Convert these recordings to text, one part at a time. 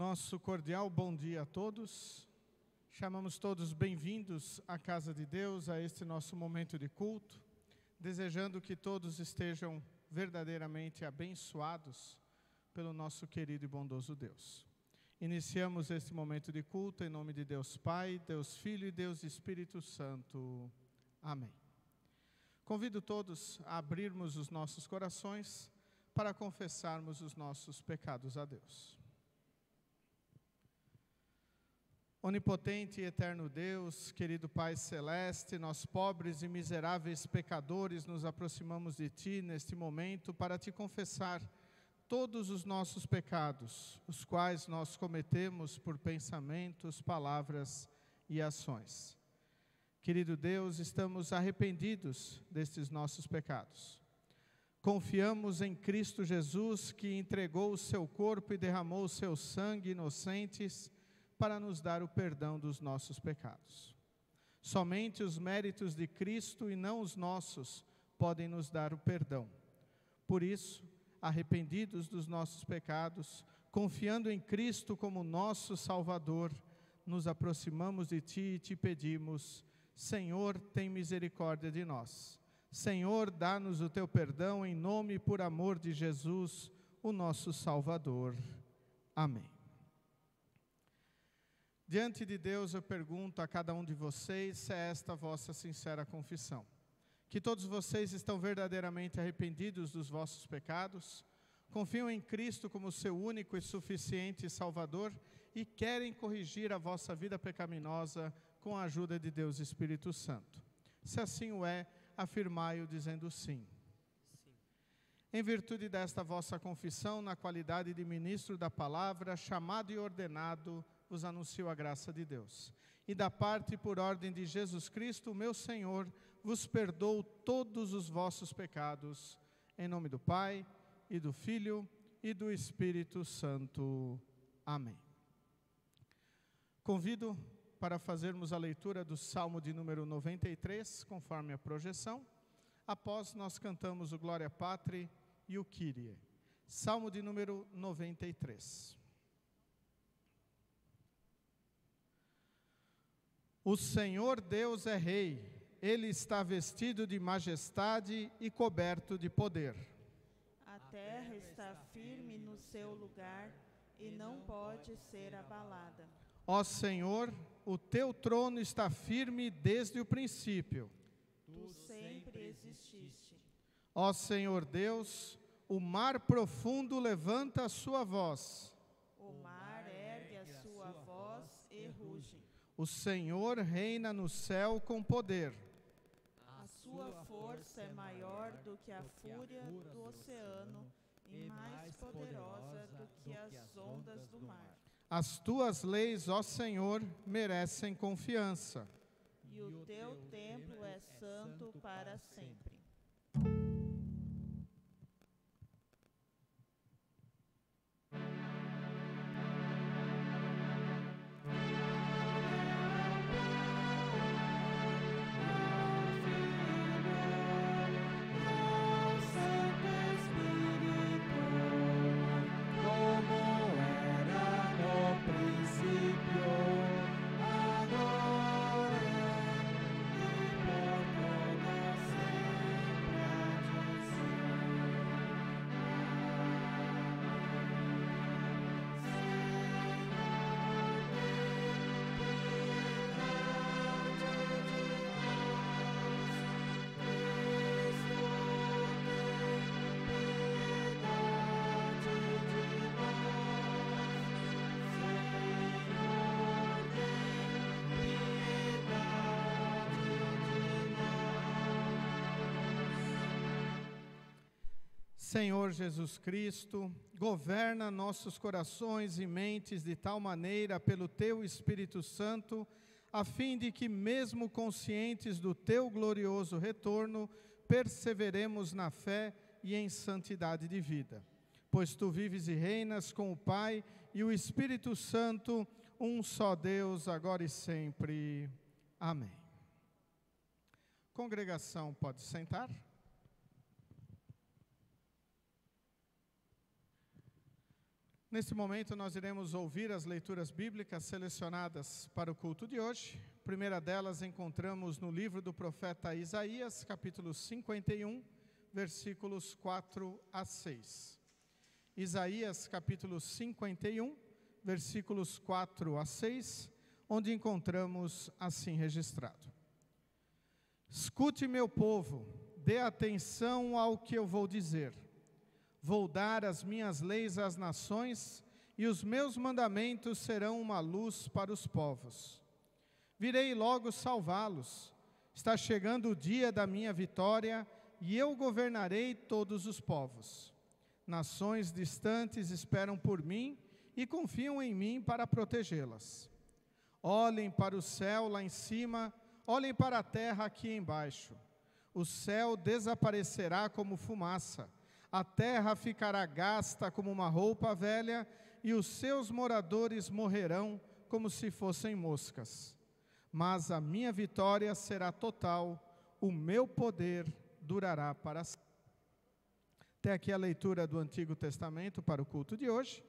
Nosso cordial bom dia a todos. Chamamos todos bem-vindos à casa de Deus, a este nosso momento de culto, desejando que todos estejam verdadeiramente abençoados pelo nosso querido e bondoso Deus. Iniciamos este momento de culto em nome de Deus Pai, Deus Filho e Deus Espírito Santo. Amém. Convido todos a abrirmos os nossos corações para confessarmos os nossos pecados a Deus. Onipotente e eterno Deus, querido Pai Celeste, nós pobres e miseráveis pecadores nos aproximamos de Ti neste momento para Te confessar todos os nossos pecados, os quais nós cometemos por pensamentos, palavras e ações. Querido Deus, estamos arrependidos destes nossos pecados. Confiamos em Cristo Jesus, que entregou o seu corpo e derramou o seu sangue inocentes para nos dar o perdão dos nossos pecados. Somente os méritos de Cristo e não os nossos podem nos dar o perdão. Por isso, arrependidos dos nossos pecados, confiando em Cristo como nosso Salvador, nos aproximamos de Ti e Te pedimos: Senhor, tem misericórdia de nós. Senhor, dá-nos o Teu perdão em nome e por amor de Jesus, o nosso Salvador. Amém. Diante de Deus eu pergunto a cada um de vocês se é esta a vossa sincera confissão. Que todos vocês estão verdadeiramente arrependidos dos vossos pecados, confiam em Cristo como seu único e suficiente Salvador e querem corrigir a vossa vida pecaminosa com a ajuda de Deus Espírito Santo. Se assim o é, afirmai-o dizendo sim. Sim. Em virtude desta vossa confissão, na qualidade de ministro da palavra, chamado e ordenado, vos anuncio a graça de Deus. E da parte e por ordem de Jesus Cristo, meu Senhor, vos perdoo todos os vossos pecados. Em nome do Pai, e do Filho, e do Espírito Santo. Amém. Convido para fazermos a leitura do Salmo de número 93, conforme a projeção. Após, nós cantamos o Glória Patri e o Kyrie. Salmo de número 93. O Senhor Deus é Rei, Ele está vestido de majestade e coberto de poder. A terra está firme no seu lugar e não pode ser abalada. Ó Senhor, o Teu trono está firme desde o princípio. Tu sempre exististe. Ó Senhor Deus, o mar profundo levanta a sua voz. O mar ergue a sua voz e ruge. O Senhor reina no céu com poder. A sua força é maior do que a fúria do oceano e mais poderosa do que as ondas do mar. As Tuas leis, ó Senhor, merecem confiança. E o Teu templo é santo para sempre. Senhor Jesus Cristo, governa nossos corações e mentes de tal maneira pelo Teu Espírito Santo, a fim de que, mesmo conscientes do Teu glorioso retorno, perseveremos na fé e em santidade de vida. Pois Tu vives e reinas com o Pai e o Espírito Santo, um só Deus, agora e sempre. Amém. Congregação, pode sentar. Neste momento nós iremos ouvir as leituras bíblicas selecionadas para o culto de hoje. A primeira delas encontramos no livro do profeta Isaías, capítulo 51, versículos 4 a 6. Isaías, capítulo 51, versículos 4 a 6, onde encontramos assim registrado: Escute, meu povo, dê atenção ao que eu vou dizer. Vou dar as minhas leis às nações, e os meus mandamentos serão uma luz para os povos. Virei logo salvá-los. Está chegando o dia da minha vitória, e eu governarei todos os povos. Nações distantes esperam por mim e confiam em mim para protegê-las. Olhem para o céu lá em cima, olhem para a terra aqui embaixo. O céu desaparecerá como fumaça. A terra ficará gasta como uma roupa velha, e os seus moradores morrerão como se fossem moscas. Mas a minha vitória será total, o meu poder durará para sempre. Até aqui a leitura do Antigo Testamento para o culto de hoje.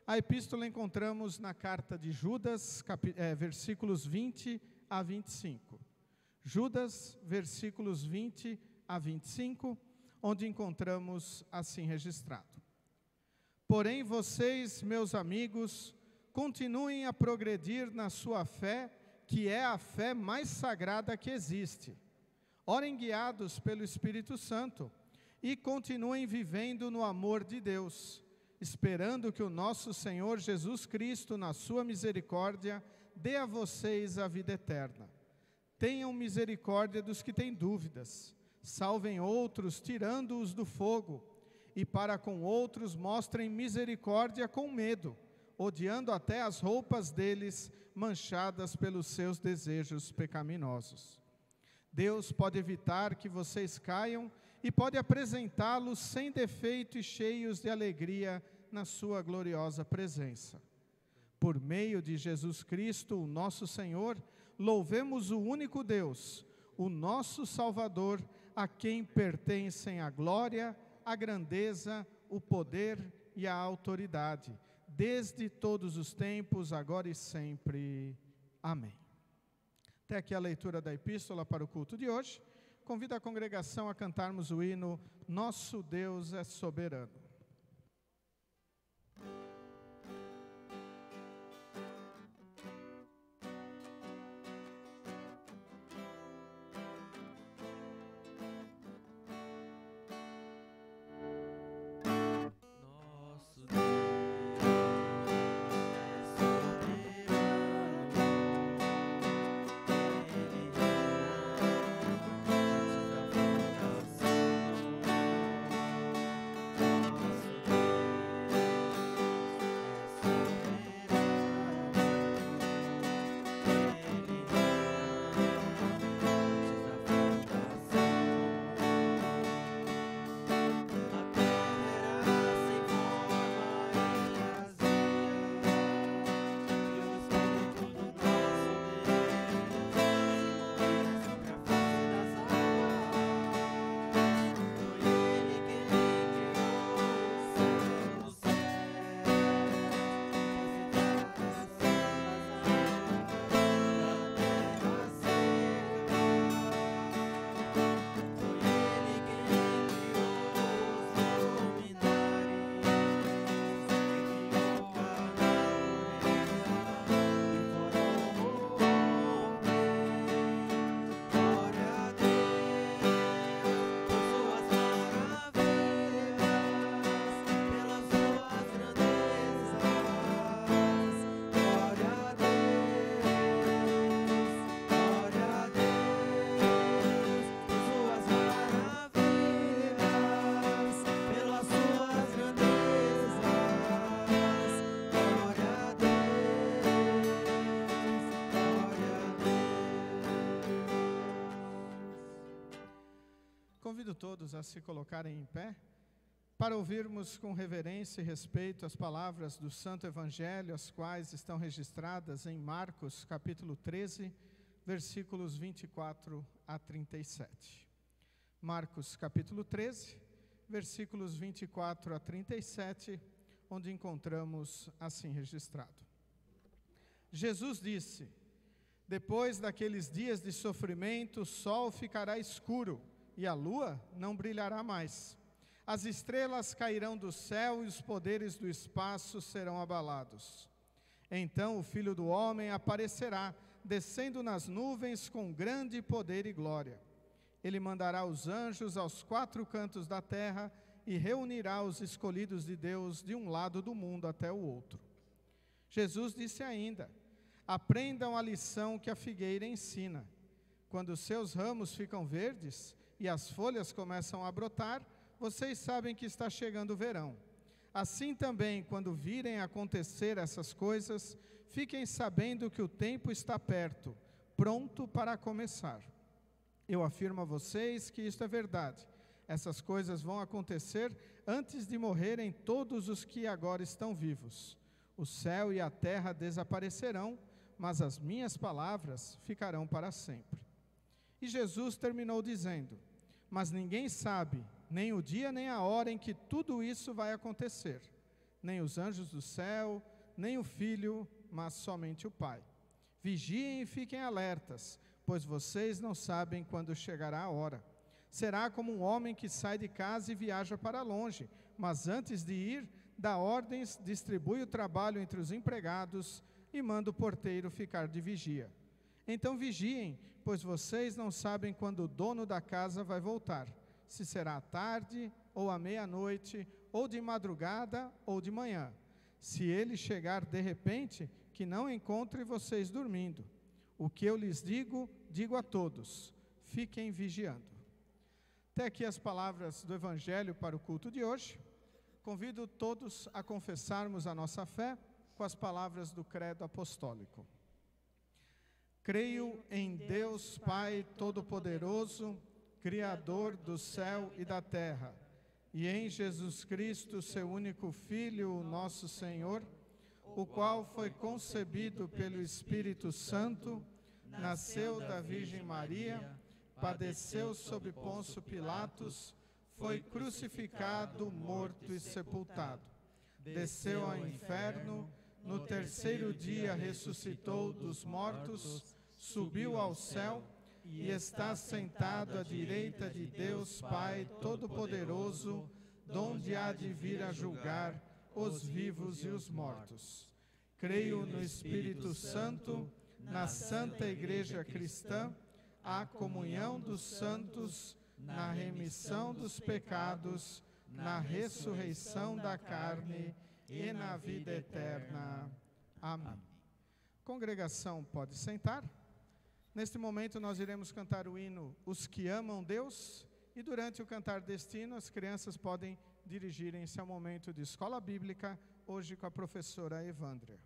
A epístola encontramos na carta de Judas, versículos 20 a 25. Judas, versículos 20 a 25, onde encontramos assim registrado: Porém vocês, meus amigos, continuem a progredir na sua fé, que é a fé mais sagrada que existe. Orem guiados pelo Espírito Santo e continuem vivendo no amor de Deus, esperando que o nosso Senhor Jesus Cristo, na sua misericórdia, dê a vocês a vida eterna. Tenham misericórdia dos que têm dúvidas. Salvem outros, tirando-os do fogo, e para com outros mostrem misericórdia com medo, odiando até as roupas deles, manchadas pelos seus desejos pecaminosos. Deus pode evitar que vocês caiam e pode apresentá-los sem defeito e cheios de alegria na sua gloriosa presença. Por meio de Jesus Cristo, o nosso Senhor, louvemos o único Deus, o nosso Salvador, a quem pertencem a glória, a grandeza, o poder e a autoridade, desde todos os tempos, agora e sempre. Amém. Até aqui a leitura da epístola para o culto de hoje. Convido a congregação a cantarmos o hino Nosso Deus é Soberano. Convido todos a se colocarem em pé, para ouvirmos com reverência e respeito as palavras do Santo Evangelho, as quais estão registradas em Marcos, capítulo 13, versículos 24 a 37. Marcos, capítulo 13, versículos 24 a 37, onde encontramos assim registrado. Jesus disse: depois daqueles dias de sofrimento, o sol ficará escuro e a lua não brilhará mais. As estrelas cairão do céu e os poderes do espaço serão abalados. Então o Filho do Homem aparecerá, descendo nas nuvens com grande poder e glória. Ele mandará os anjos aos 4 cantos da terra e reunirá os escolhidos de Deus de um lado do mundo até o outro. Jesus disse ainda: aprendam a lição que a figueira ensina. Quando os seus ramos ficam verdes e as folhas começam a brotar, vocês sabem que está chegando o verão. Assim também, quando virem acontecer essas coisas, fiquem sabendo que o tempo está perto, pronto para começar. Eu afirmo a vocês que isto é verdade. Essas coisas vão acontecer antes de morrerem todos os que agora estão vivos. O céu e a terra desaparecerão, mas as minhas palavras ficarão para sempre. E Jesus terminou dizendo: mas ninguém sabe nem o dia nem a hora em que tudo isso vai acontecer, nem os anjos do céu, nem o Filho, mas somente o Pai. Vigiem e fiquem alertas, pois vocês não sabem quando chegará a hora. Será como um homem que sai de casa e viaja para longe, mas antes de ir, dá ordens, distribui o trabalho entre os empregados e manda o porteiro ficar de vigia. Então vigiem, pois vocês não sabem quando o dono da casa vai voltar, se será à tarde, ou à meia-noite, ou de madrugada, ou de manhã. Se ele chegar de repente, que não encontre vocês dormindo. O que eu lhes digo, digo a todos: fiquem vigiando. Até aqui as palavras do Evangelho para o culto de hoje. Convido todos a confessarmos a nossa fé com as palavras do credo apostólico. Creio em Deus Pai Todo-Poderoso, Criador do céu e da terra, e em Jesus Cristo, seu único Filho, nosso Senhor, o qual foi concebido pelo Espírito Santo, nasceu da Virgem Maria, padeceu sob Pôncio Pilatos, foi crucificado, morto e sepultado. Desceu ao inferno, no terceiro dia ressuscitou dos mortos, subiu ao céu e está sentado à direita de Deus Pai Todo-Poderoso, donde há de vir a julgar os vivos e os mortos. Creio no Espírito Santo, na Santa Igreja Cristã, a comunhão dos santos, na remissão dos pecados, na ressurreição da carne e na vida eterna. Amém. Congregação, pode sentar. Neste momento nós iremos cantar o hino Os que Amam Deus, e durante o cantar deste hino as crianças podem dirigirem-se ao momento de escola bíblica, hoje com a professora Evandria.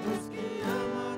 Os que amam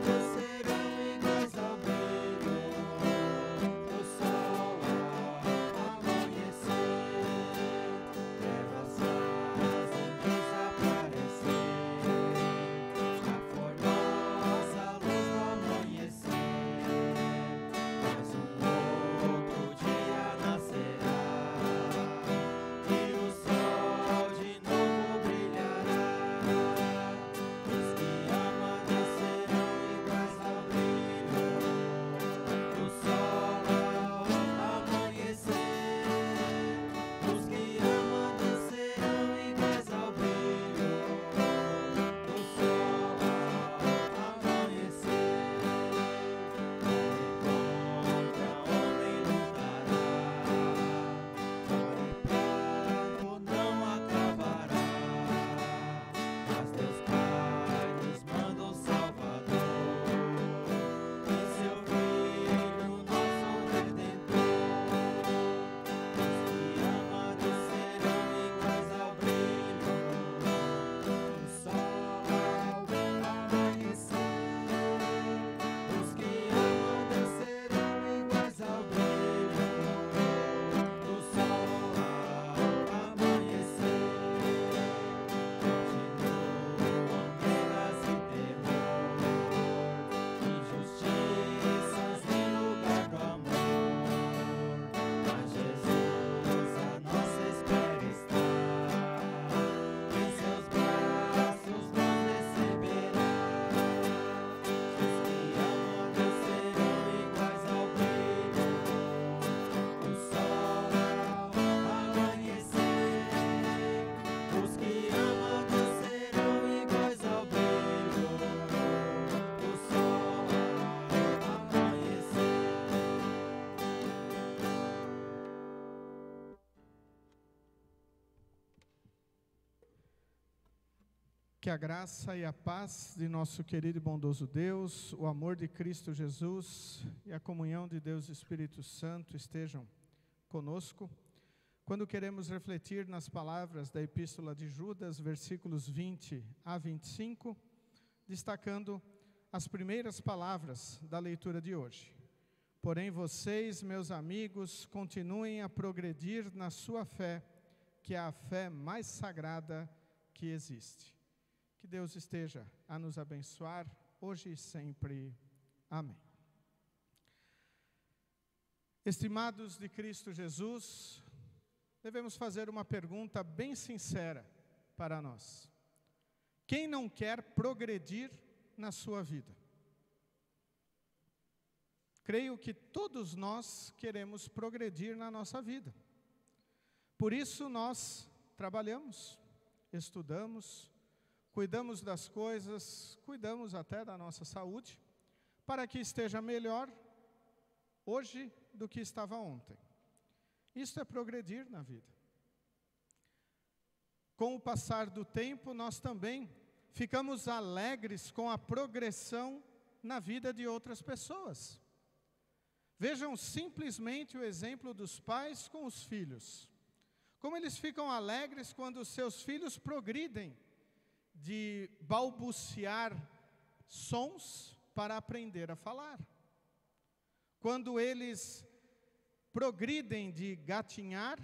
Que a graça e a paz de nosso querido e bondoso Deus, o amor de Cristo Jesus e a comunhão de Deus Espírito Santo estejam conosco, quando queremos refletir nas palavras da Epístola de Judas, versículos 20 a 25, destacando as primeiras palavras da leitura de hoje. Porém, vocês, meus amigos, continuem a progredir na sua fé, que é a fé mais sagrada que existe. Que Deus esteja a nos abençoar, hoje e sempre. Amém. Estimados de Cristo Jesus, devemos fazer uma pergunta bem sincera para nós. Quem não quer progredir na sua vida? Creio que todos nós queremos progredir na nossa vida. Por isso nós trabalhamos, estudamos, cuidamos das coisas, cuidamos até da nossa saúde, para que esteja melhor hoje do que estava ontem. Isso é progredir na vida. Com o passar do tempo, nós também ficamos alegres com a progressão na vida de outras pessoas. Vejam simplesmente o exemplo dos pais com os filhos. Como eles ficam alegres quando os seus filhos progridem de balbuciar sons para aprender a falar. Quando eles progridem de gatinhar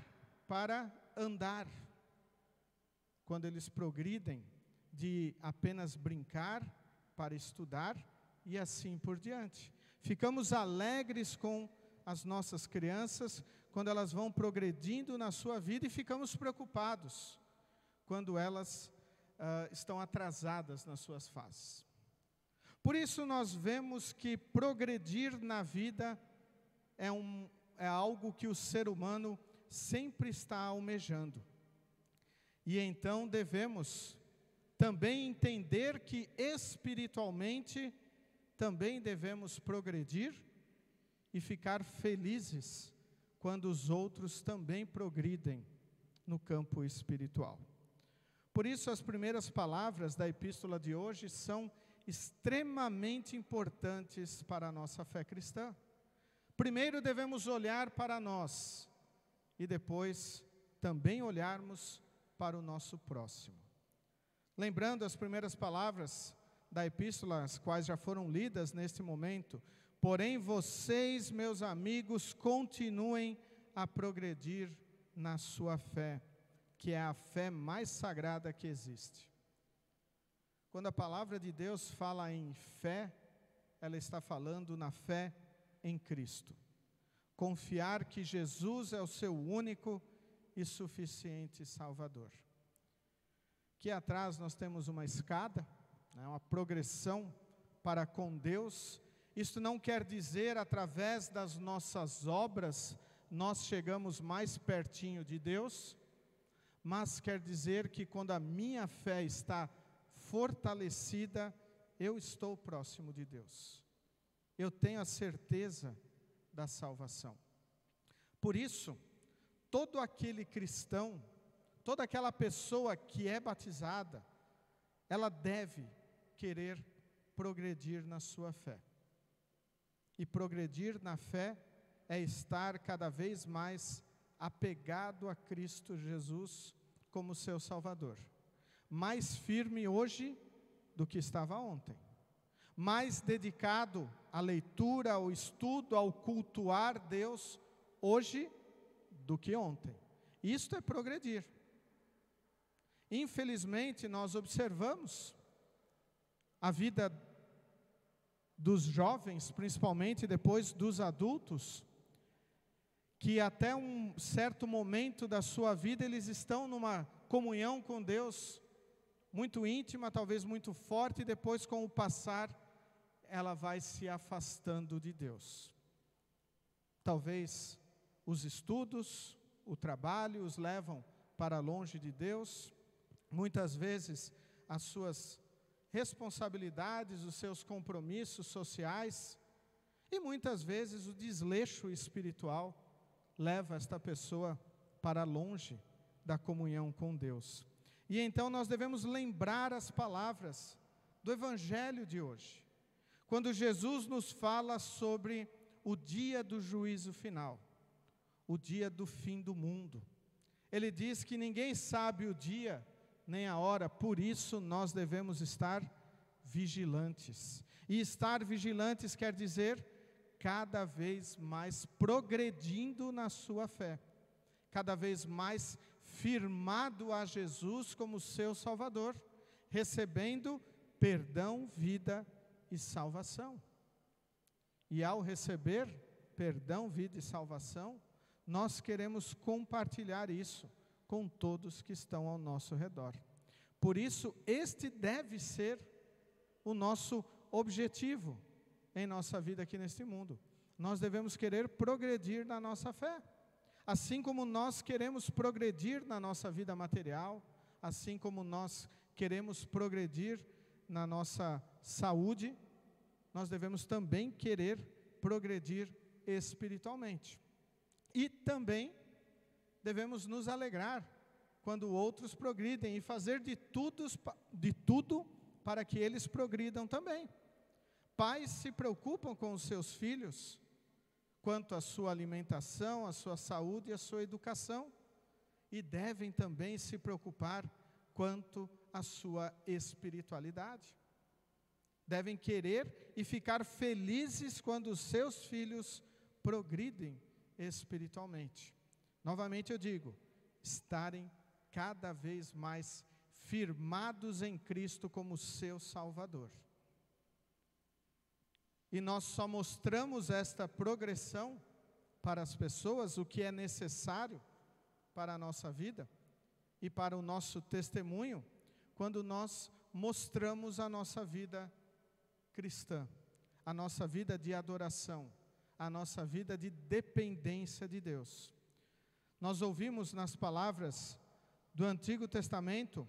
para andar. Quando eles progridem de apenas brincar para estudar e assim por diante. Ficamos alegres com as nossas crianças quando elas vão progredindo na sua vida e ficamos preocupados quando elas estão atrasadas nas suas fases. Por isso nós vemos que progredir na vida é algo que o ser humano sempre está almejando. E então devemos também entender que espiritualmente também devemos progredir e ficar felizes quando os outros também progridem no campo espiritual. Por isso, as primeiras palavras da epístola de hoje são extremamente importantes para a nossa fé cristã. Primeiro devemos olhar para nós e depois também olharmos para o nosso próximo. Lembrando as primeiras palavras da epístola, as quais já foram lidas neste momento, porém vocês, meus amigos, continuem a progredir na sua fé, que é a fé mais sagrada que existe. Quando a palavra de Deus fala em fé, ela está falando na fé em Cristo. Confiar que Jesus é o seu único e suficiente Salvador. Aqui atrás nós temos uma escada, uma progressão para com Deus. Isto não quer dizer através das nossas obras nós chegamos mais pertinho de Deus, mas quer dizer que quando a minha fé está fortalecida, eu estou próximo de Deus. Eu tenho a certeza da salvação. Por isso, todo aquele cristão, toda aquela pessoa que é batizada, ela deve querer progredir na sua fé. E progredir na fé é estar cada vez mais apegado a Cristo Jesus como seu Salvador. Mais firme hoje do que estava ontem. Mais dedicado à leitura, ao estudo, ao cultuar Deus hoje do que ontem. Isto é progredir. Infelizmente, nós observamos a vida dos jovens, principalmente depois dos adultos, que até um certo momento da sua vida eles estão numa comunhão com Deus muito íntima, talvez muito forte, e depois com o passar ela vai se afastando de Deus. Talvez os estudos, o trabalho os levam para longe de Deus, muitas vezes as suas responsabilidades, os seus compromissos sociais, e muitas vezes o desleixo espiritual leva esta pessoa para longe da comunhão com Deus. E então nós devemos lembrar as palavras do Evangelho de hoje, quando Jesus nos fala sobre o dia do juízo final, o dia do fim do mundo. Ele diz que ninguém sabe o dia nem a hora, por isso nós devemos estar vigilantes. E estar vigilantes quer dizer cada vez mais progredindo na sua fé, cada vez mais firmado a Jesus como seu Salvador, recebendo perdão, vida e salvação. E ao receber perdão, vida e salvação, nós queremos compartilhar isso com todos que estão ao nosso redor. Por isso, este deve ser o nosso objetivo em nossa vida aqui neste mundo. Nós devemos querer progredir na nossa fé. Assim como nós queremos progredir na nossa vida material, assim como nós queremos progredir na nossa saúde, nós devemos também querer progredir espiritualmente. E também devemos nos alegrar quando outros progridem e fazer de tudo para que eles progridam também. Pais se preocupam com os seus filhos quanto à sua alimentação, à sua saúde e à sua educação, e devem também se preocupar quanto à sua espiritualidade. Devem querer e ficar felizes quando os seus filhos progridem espiritualmente. Novamente eu digo, estarem cada vez mais firmados em Cristo como seu Salvador. E nós só mostramos esta progressão para as pessoas, o que é necessário para a nossa vida e para o nosso testemunho, quando nós mostramos a nossa vida cristã, a nossa vida de adoração, a nossa vida de dependência de Deus. Nós ouvimos nas palavras do Antigo Testamento,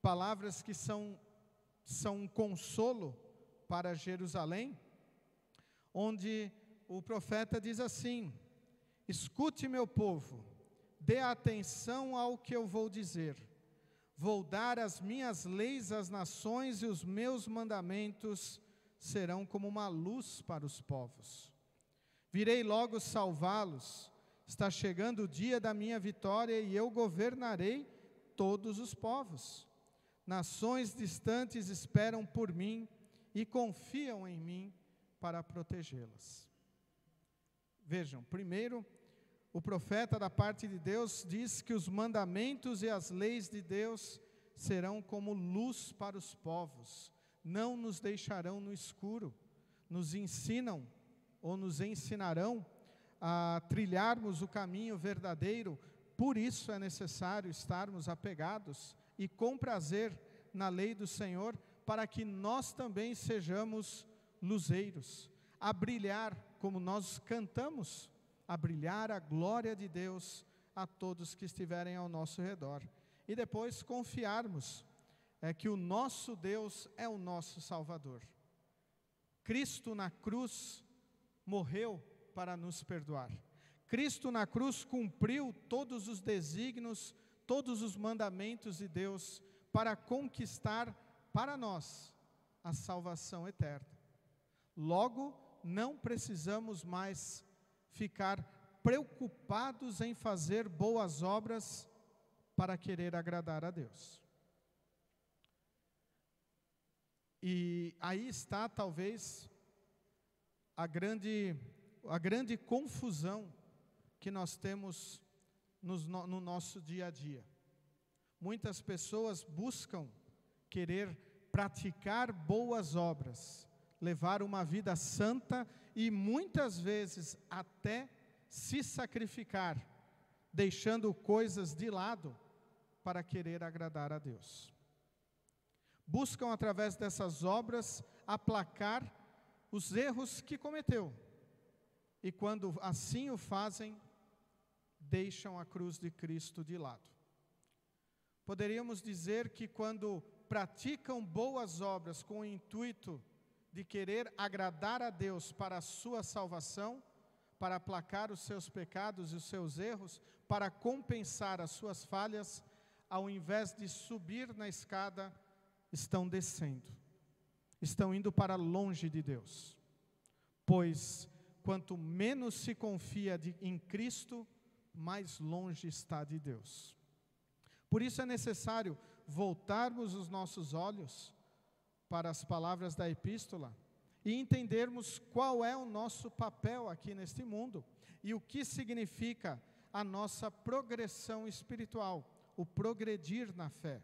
palavras que são um consolo para Jerusalém, onde o profeta diz assim: escute, meu povo, dê atenção ao que eu vou dizer. Vou dar as minhas leis às nações e os meus mandamentos serão como uma luz para os povos. Virei logo salvá-los. Está chegando o dia da minha vitória e eu governarei todos os povos. Nações distantes esperam por mim e confiam em mim para protegê-las. Vejam, primeiro, o profeta da parte de Deus diz que os mandamentos e as leis de Deus serão como luz para os povos, não nos deixarão no escuro, nos ensinam ou nos ensinarão a trilharmos o caminho verdadeiro. Por isso é necessário estarmos apegados e com prazer na lei do Senhor, para que nós também sejamos luzeiros, a brilhar, como nós cantamos, a brilhar a glória de Deus a todos que estiverem ao nosso redor. E depois confiarmos que o nosso Deus é o nosso Salvador. Cristo na cruz morreu para nos perdoar. Cristo na cruz cumpriu todos os desígnios, todos os mandamentos de Deus para conquistar para nós a salvação eterna. Logo, não precisamos mais ficar preocupados em fazer boas obras para querer agradar a Deus. E aí está talvez a grande confusão que nós temos no nosso dia a dia. Muitas pessoas buscam querer praticar boas obras, levar uma vida santa e muitas vezes até se sacrificar, deixando coisas de lado para querer agradar a Deus. Buscam através dessas obras aplacar os erros que cometeu. E quando assim o fazem, deixam a cruz de Cristo de lado. Poderíamos dizer que quando praticam boas obras com o intuito de querer agradar a Deus para a sua salvação, para aplacar os seus pecados e os seus erros, para compensar as suas falhas, ao invés de subir na escada, estão descendo. Estão indo para longe de Deus. Pois, quanto menos se confia em Cristo, mais longe está de Deus. Por isso é necessário voltarmos os nossos olhos para as palavras da epístola e entendermos qual é o nosso papel aqui neste mundo e o que significa a nossa progressão espiritual, o progredir na fé.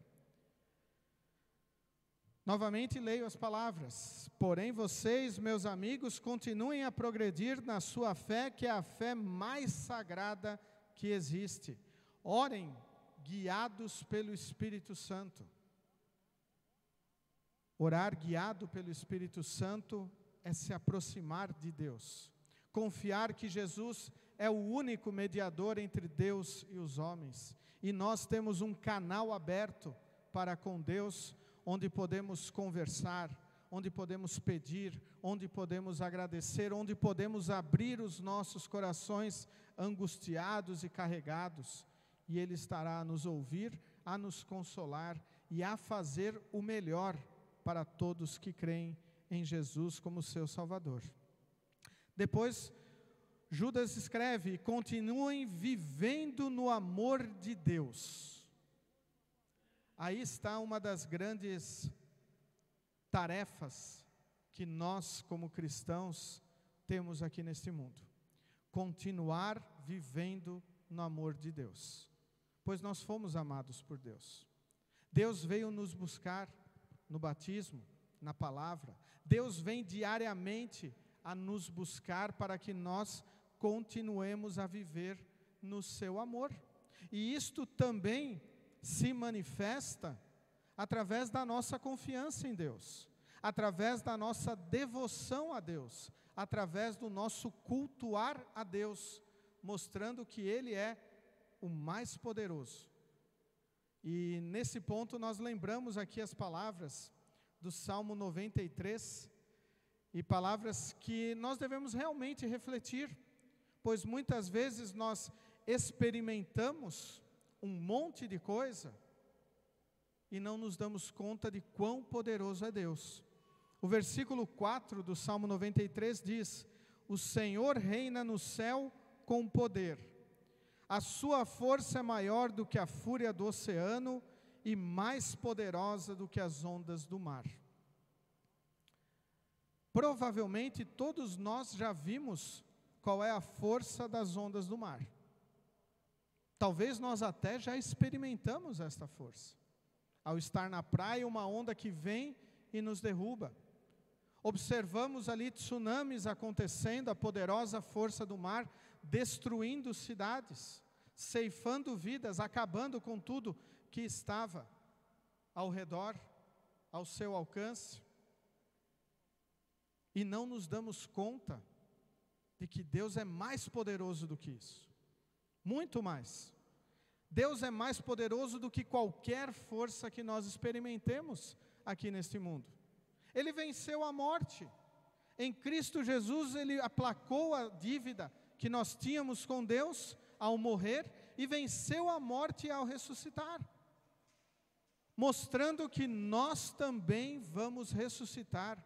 Novamente leio as palavras: porém vocês, meus amigos, continuem a progredir na sua fé, que é a fé mais sagrada que existe. Orem guiados pelo Espírito Santo. Orar guiado pelo Espírito Santo é se aproximar de Deus. Confiar que Jesus é o único mediador entre Deus e os homens. E nós temos um canal aberto para com Deus, onde podemos conversar, onde podemos pedir, onde podemos agradecer, onde podemos abrir os nossos corações angustiados e carregados. E Ele estará a nos ouvir, a nos consolar e a fazer o melhor para todos que creem em Jesus como seu Salvador. Depois, Judas escreve: continuem vivendo no amor de Deus. Aí está uma das grandes tarefas que nós, como cristãos, temos aqui neste mundo. Continuar vivendo no amor de Deus. Pois nós fomos amados por Deus. Deus veio nos buscar no batismo, na palavra. Deus vem diariamente a nos buscar para que nós continuemos a viver no seu amor. E isto também se manifesta através da nossa confiança em Deus, através da nossa devoção a Deus, através do nosso cultuar a Deus, mostrando que Ele é o mais poderoso. E nesse ponto nós lembramos aqui as palavras do Salmo 93, e palavras que nós devemos realmente refletir, pois muitas vezes nós experimentamos um monte de coisa e não nos damos conta de quão poderoso é Deus. O versículo 4 do Salmo 93 diz: o Senhor reina no céu com poder. A sua força é maior do que a fúria do oceano e mais poderosa do que as ondas do mar. Provavelmente todos nós já vimos qual é a força das ondas do mar. Talvez nós até já experimentamos esta força. Ao estar na praia, uma onda que vem e nos derruba. Observamos ali tsunamis acontecendo, a poderosa força do mar destruindo cidades, ceifando vidas, acabando com tudo que estava ao redor, ao seu alcance. E não nos damos conta de que Deus é mais poderoso do que isso. Muito mais. Deus é mais poderoso do que qualquer força que nós experimentemos aqui neste mundo. Ele venceu a morte. Em Cristo Jesus, Ele aplacou a dívida que nós tínhamos com Deus ao morrer e venceu a morte ao ressuscitar, mostrando que nós também vamos ressuscitar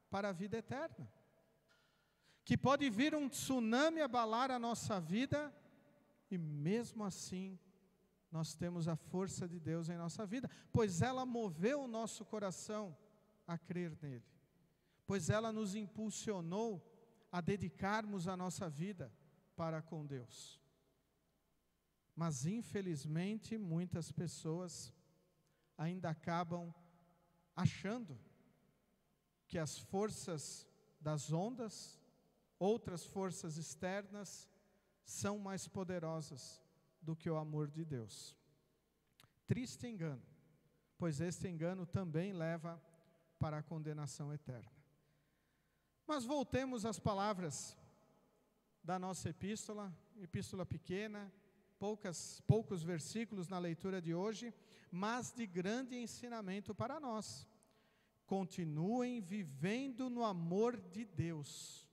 para a vida eterna. Que pode vir um tsunami abalar a nossa vida e mesmo assim nós temos a força de Deus em nossa vida, pois ela moveu o nosso coração a crer nele, pois ela nos impulsionou a dedicarmos a nossa vida para com Deus. Mas infelizmente muitas pessoas ainda acabam achando que as forças das ondas, outras forças externas, são mais poderosas do que o amor de Deus. Triste engano, pois este engano também leva para a condenação eterna. Mas voltemos às palavras da nossa epístola pequena, poucos versículos na leitura de hoje, mas de grande ensinamento para nós. Continuem vivendo no amor de Deus.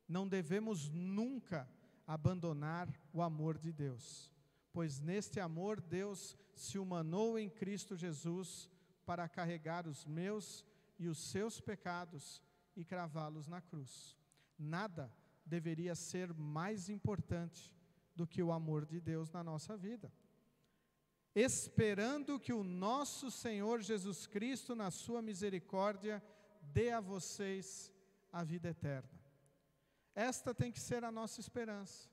Não devemos nunca abandonar o amor de Deus, pois neste amor Deus se humanou em Cristo Jesus para carregar os meus e os seus pecados e cravá-los na cruz. Nada deveria ser mais importante do que o amor de Deus na nossa vida. Esperando que o nosso Senhor Jesus Cristo, na sua misericórdia, dê a vocês a vida eterna. Esta tem que ser a nossa esperança.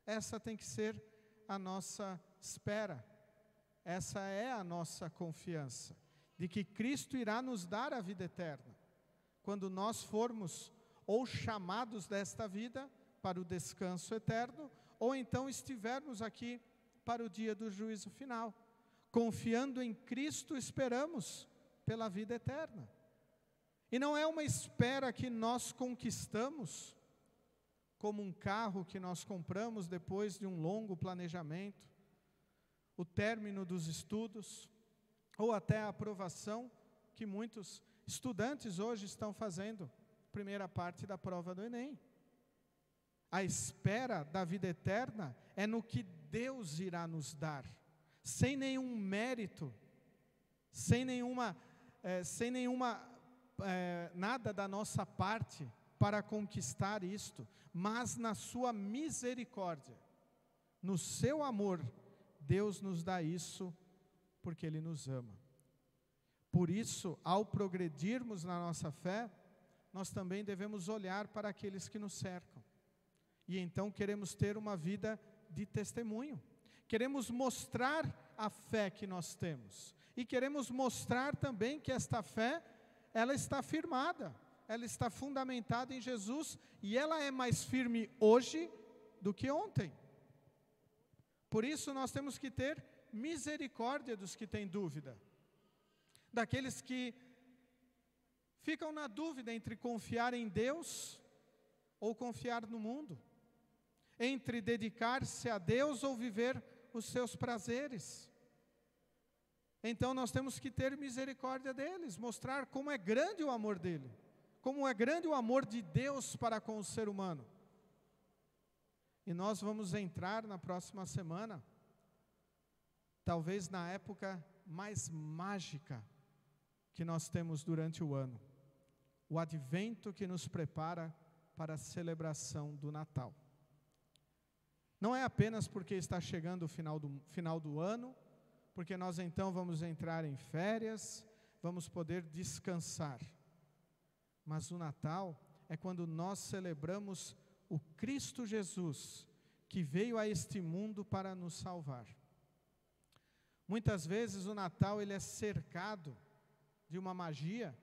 Essa tem que ser a nossa espera. Essa é a nossa confiança, de que Cristo irá nos dar a vida eterna, quando nós formos ou chamados desta vida para o descanso eterno, ou então estivermos aqui para o dia do juízo final. Confiando em Cristo, esperamos pela vida eterna. E não é uma espera que nós conquistamos, como um carro que nós compramos depois de um longo planejamento, o término dos estudos, ou até a aprovação que muitos estudantes hoje estão fazendo, primeira parte da prova do Enem. A espera da vida eterna é no que Deus irá nos dar, sem nenhum mérito, sem nenhuma nada da nossa parte para conquistar isto, mas na sua misericórdia, no seu amor, Deus nos dá isso porque Ele nos ama. Por isso, ao progredirmos na nossa fé, nós também devemos olhar para aqueles que nos cercam. E então queremos ter uma vida de testemunho. Queremos mostrar a fé que nós temos. E queremos mostrar também que esta fé, ela está firmada, ela está fundamentada em Jesus, e ela é mais firme hoje do que ontem. Por isso nós temos que ter misericórdia dos que têm dúvida, daqueles que ficam na dúvida entre confiar em Deus ou confiar no mundo, entre dedicar-se a Deus ou viver os seus prazeres. Então nós temos que ter misericórdia deles, mostrar como é grande o amor dele, como é grande o amor de Deus para com o ser humano. E nós vamos entrar na próxima semana, talvez na época mais mágica que nós temos durante o ano, o advento que nos prepara para a celebração do Natal. Não é apenas porque está chegando o final do ano, porque nós então vamos entrar em férias, vamos poder descansar. Mas o Natal é quando nós celebramos o Cristo Jesus, que veio a este mundo para nos salvar. Muitas vezes o Natal ele é cercado de uma magia,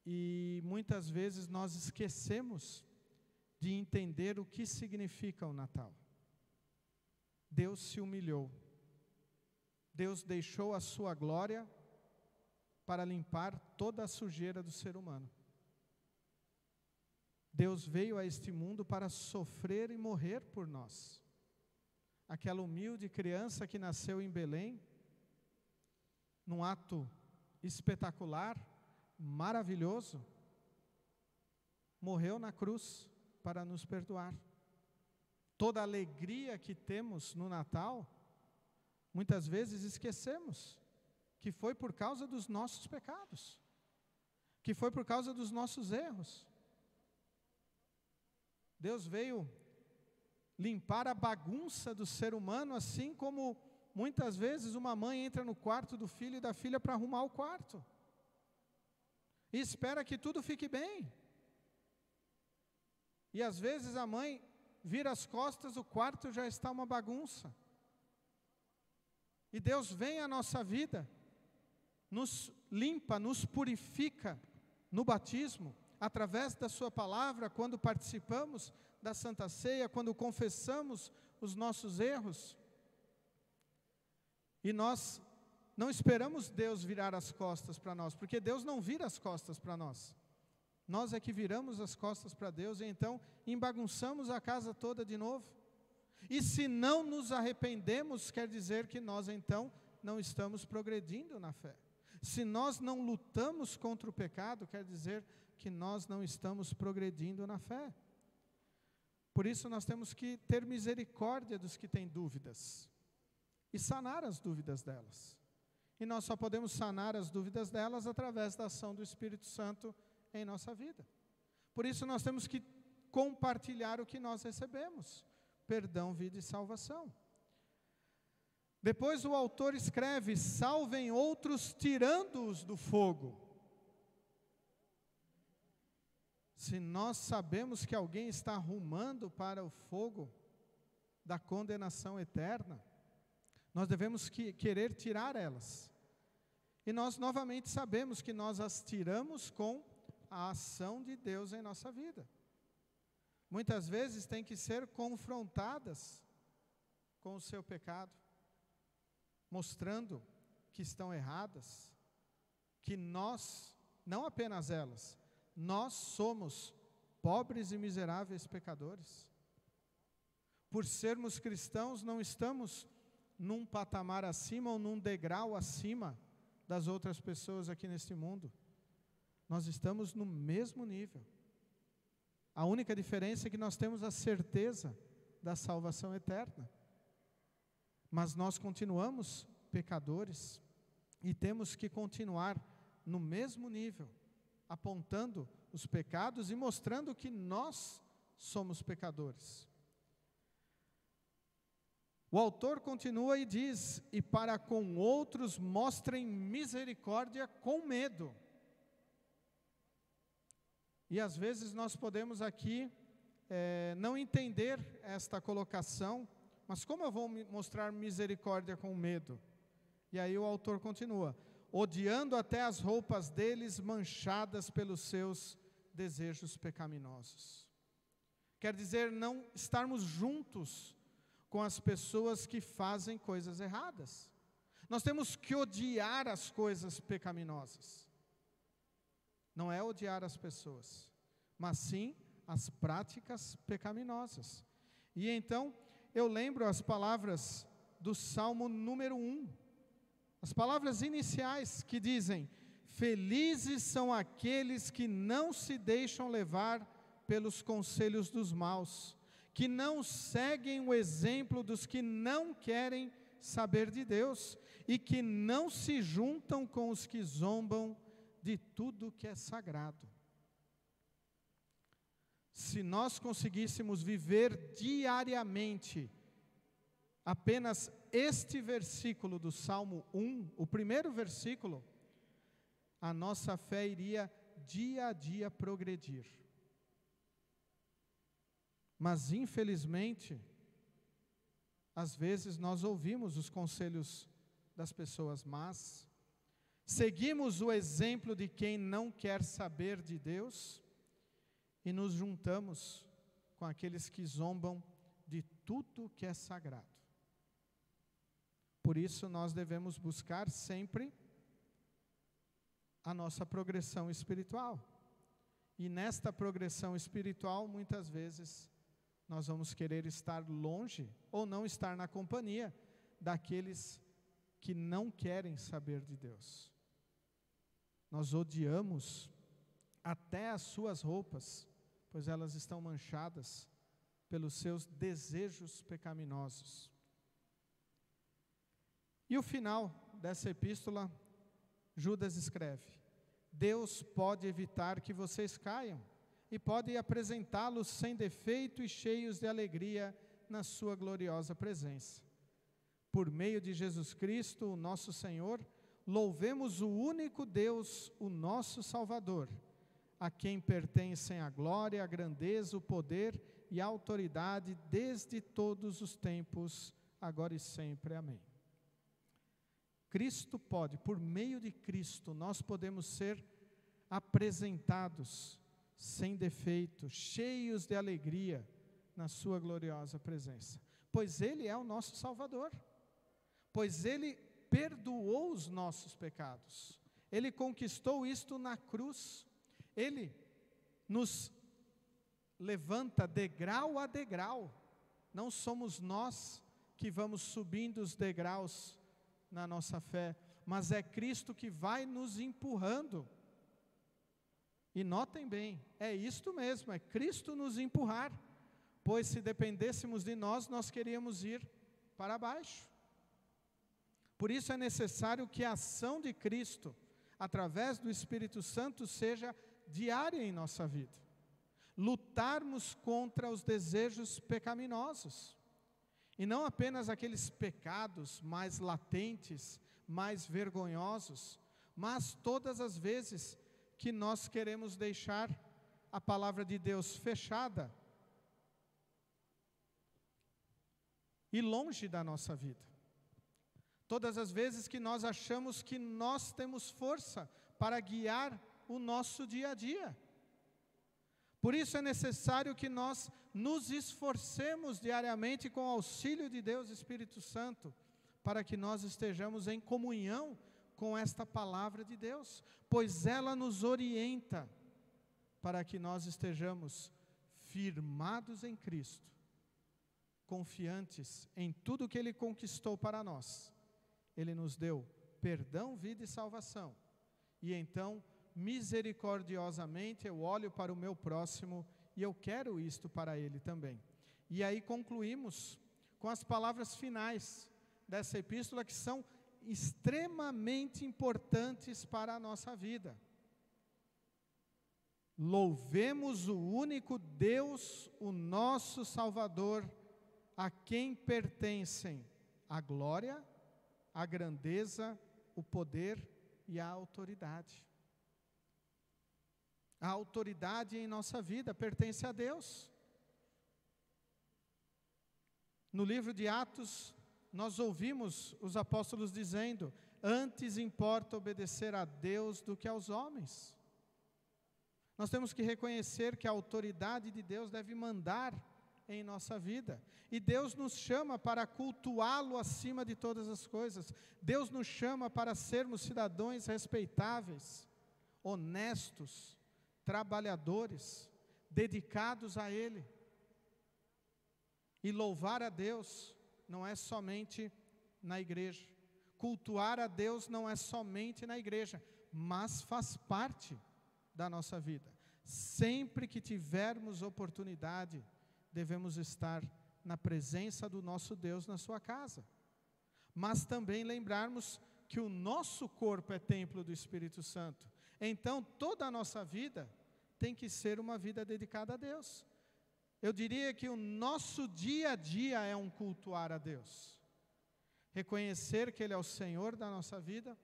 e muitas vezes nós esquecemos de entender o que significa o Natal. Deus se humilhou. Deus deixou a sua glória para limpar toda a sujeira do ser humano. Deus veio a este mundo para sofrer e morrer por nós. Aquela humilde criança que nasceu em Belém, num ato espetacular, maravilhoso, morreu na cruz para nos perdoar. Toda a alegria que temos no Natal, muitas vezes esquecemos que foi por causa dos nossos pecados, que foi por causa dos nossos erros. Deus veio limpar a bagunça do ser humano, assim como muitas vezes uma mãe entra no quarto do filho e da filha para arrumar o quarto, e espera que tudo fique bem. E às vezes a mãe vira as costas, o quarto já está uma bagunça. E Deus vem à nossa vida, nos limpa, nos purifica no batismo, através da sua palavra, quando participamos da Santa Ceia, quando confessamos os nossos erros. E nós não esperamos Deus virar as costas para nós, porque Deus não vira as costas para nós. Nós é que viramos as costas para Deus, e então embagunçamos a casa toda de novo. E se não nos arrependemos, quer dizer que nós então não estamos progredindo na fé. Se nós não lutamos contra o pecado, quer dizer que nós não estamos progredindo na fé. Por isso nós temos que ter misericórdia dos que têm dúvidas. e sanar as dúvidas delas. E nós só podemos sanar as dúvidas delas através da ação do Espírito Santo em nossa vida. Por isso nós temos que compartilhar o que nós recebemos: perdão, vida e salvação. Depois o autor escreve: salvem outros tirando-os do fogo. Se nós sabemos que alguém está rumando para o fogo da condenação eterna, nós devemos querer tirar elas. E nós novamente sabemos que nós as tiramos com a ação de Deus em nossa vida. Muitas vezes têm que ser confrontadas com o seu pecado, mostrando que estão erradas, que nós, não apenas elas, nós somos pobres e miseráveis pecadores. Por sermos cristãos, não estamos num patamar acima ou num degrau acima das outras pessoas aqui neste mundo. Nós estamos no mesmo nível. A única diferença é que nós temos a certeza da salvação eterna. Mas nós continuamos pecadores e temos que continuar no mesmo nível, apontando os pecados e mostrando que nós somos pecadores. O autor continua e diz: e para com outros mostrem misericórdia com medo. E às vezes nós podemos aqui não entender esta colocação, mas como eu vou mostrar misericórdia com medo? E aí o autor continua: odiando até as roupas deles manchadas pelos seus desejos pecaminosos. Quer dizer, não estarmos juntos com as pessoas que fazem coisas erradas. Nós temos que odiar as coisas pecaminosas. Não é odiar as pessoas, mas sim as práticas pecaminosas. E então, eu lembro as palavras do Salmo número 1, as palavras iniciais que dizem: felizes são aqueles que não se deixam levar pelos conselhos dos maus, que não seguem o exemplo dos que não querem saber de Deus, e que não se juntam com os que zombam de tudo que é sagrado. Se nós conseguíssemos viver diariamente apenas este versículo do Salmo 1, o primeiro versículo, a nossa fé iria dia a dia progredir. Mas infelizmente, às vezes nós ouvimos os conselhos das pessoas más, seguimos o exemplo de quem não quer saber de Deus e nos juntamos com aqueles que zombam de tudo que é sagrado. Por isso nós devemos buscar sempre a nossa progressão espiritual. E nesta progressão espiritual, muitas vezes, nós vamos querer estar longe ou não estar na companhia daqueles que não querem saber de Deus. Nós odiamos até as suas roupas, pois elas estão manchadas pelos seus desejos pecaminosos. E o final dessa epístola, Judas escreve: Deus pode evitar que vocês caiam e pode apresentá-los sem defeito e cheios de alegria na sua gloriosa presença. Por meio de Jesus Cristo, o nosso Senhor, louvemos o único Deus, o nosso Salvador, a quem pertencem a glória, a grandeza, o poder e a autoridade desde todos os tempos, agora e sempre. Amém. Cristo pode, por meio de Cristo, nós podemos ser apresentados sem defeito, cheios de alegria na sua gloriosa presença, pois Ele é o nosso Salvador, pois Ele perdoou os nossos pecados, Ele conquistou isto na cruz, Ele nos levanta degrau a degrau, não somos nós que vamos subindo os degraus na nossa fé, mas é Cristo que vai nos empurrando. E notem bem, é isto mesmo, é Cristo nos empurrar, pois se dependêssemos de nós, nós queríamos ir para baixo. Por isso é necessário que a ação de Cristo, através do Espírito Santo, seja diária em nossa vida. Lutarmos contra os desejos pecaminosos. E não apenas aqueles pecados mais latentes, mais vergonhosos, mas todas as vezes que nós queremos deixar a palavra de Deus fechada e longe da nossa vida. Todas as vezes que nós achamos que nós temos força para guiar o nosso dia a dia. Por isso é necessário que nós nos esforcemos diariamente com o auxílio de Deus Espírito Santo, para que nós estejamos em comunhão com esta palavra de Deus, pois ela nos orienta para que nós estejamos firmados em Cristo, confiantes em tudo que Ele conquistou para nós. Ele nos deu perdão, vida e salvação. E então, misericordiosamente, eu olho para o meu próximo e eu quero isto para ele também. E aí concluímos com as palavras finais dessa epístola, que são extremamente importantes para a nossa vida. Louvemos o único Deus, o nosso Salvador, a quem pertencem a glória, a grandeza, o poder e a autoridade. A autoridade em nossa vida pertence a Deus. No livro de Atos, nós ouvimos os apóstolos dizendo: antes importa obedecer a Deus do que aos homens. Nós temos que reconhecer que a autoridade de Deus deve mandar em nossa vida. E Deus nos chama para cultuá-lo acima de todas as coisas. Deus nos chama para sermos cidadãos respeitáveis, honestos, trabalhadores, dedicados a Ele. E louvar a Deus não é somente na igreja. Cultuar a Deus não é somente na igreja, mas faz parte da nossa vida. Sempre que tivermos oportunidade, devemos estar na presença do nosso Deus na sua casa. Mas também lembrarmos que o nosso corpo é templo do Espírito Santo. Então, toda a nossa vida tem que ser uma vida dedicada a Deus. Eu diria que o nosso dia a dia é um cultuar a Deus. Reconhecer que Ele é o Senhor da nossa vida,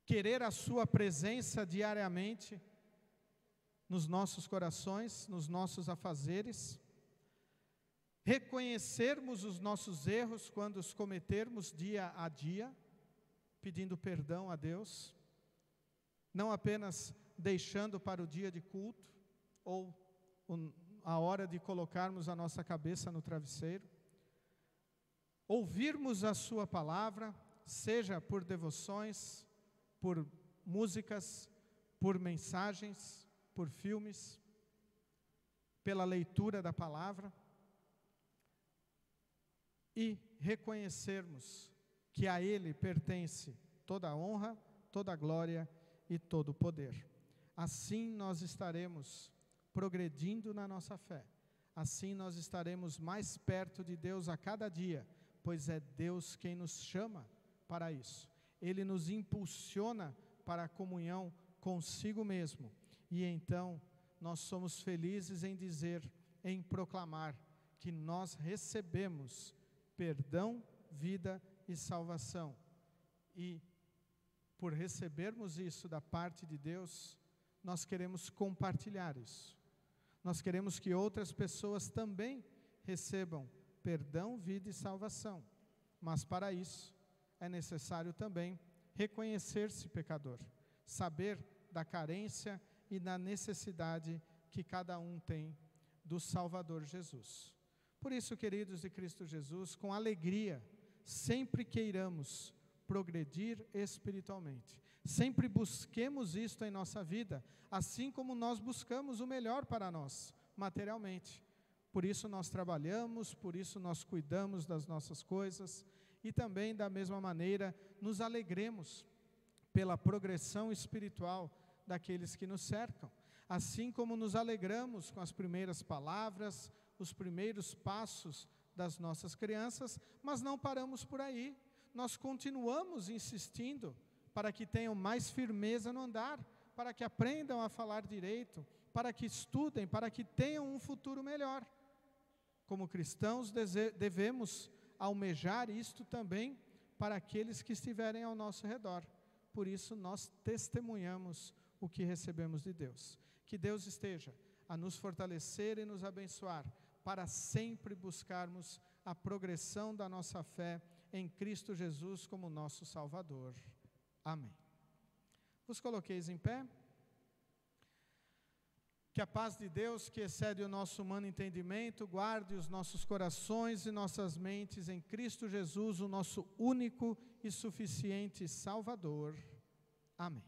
querer a sua presença diariamente nos nossos corações, nos nossos afazeres, reconhecermos os nossos erros quando os cometermos dia a dia, pedindo perdão a Deus, não apenas deixando para o dia de culto, ou a hora de colocarmos a nossa cabeça no travesseiro, ouvirmos a sua palavra, seja por devoções, por músicas, por mensagens, por filmes, pela leitura da palavra, e reconhecermos que a Ele pertence toda a honra, toda a glória e todo o poder. Assim nós estaremos progredindo na nossa fé. Assim nós estaremos mais perto de Deus a cada dia, pois é Deus quem nos chama para isso. Ele nos impulsiona para a comunhão consigo mesmo. E então nós somos felizes em dizer, em proclamar que nós recebemos perdão, vida e salvação. E por recebermos isso da parte de Deus, nós queremos compartilhar isso. Nós queremos que outras pessoas também recebam perdão, vida e salvação. Mas para isso é necessário também reconhecer-se pecador, saber da carência e da necessidade que cada um tem do Salvador Jesus. Por isso, queridos de Cristo Jesus, com alegria, sempre queiramos progredir espiritualmente. Sempre busquemos isto em nossa vida, assim como nós buscamos o melhor para nós, materialmente. Por isso nós trabalhamos, por isso nós cuidamos das nossas coisas, e também da mesma maneira nos alegremos pela progressão espiritual daqueles que nos cercam. Assim como nos alegramos com as primeiras palavras, os primeiros passos das nossas crianças, mas não paramos por aí. nós continuamos insistindo para que tenham mais firmeza no andar, para que aprendam a falar direito, para que estudem, para que tenham um futuro melhor. Como cristãos, devemos almejar isto também para aqueles que estiverem ao nosso redor. Por isso, nós testemunhamos o que recebemos de Deus. Que Deus esteja a nos fortalecer e nos abençoar, para sempre buscarmos a progressão da nossa fé em Cristo Jesus como nosso Salvador. Amém. Vos coloqueis em pé. Que a paz de Deus, que excede o nosso humano entendimento, guarde os nossos corações e nossas mentes em Cristo Jesus, o nosso único e suficiente Salvador. Amém.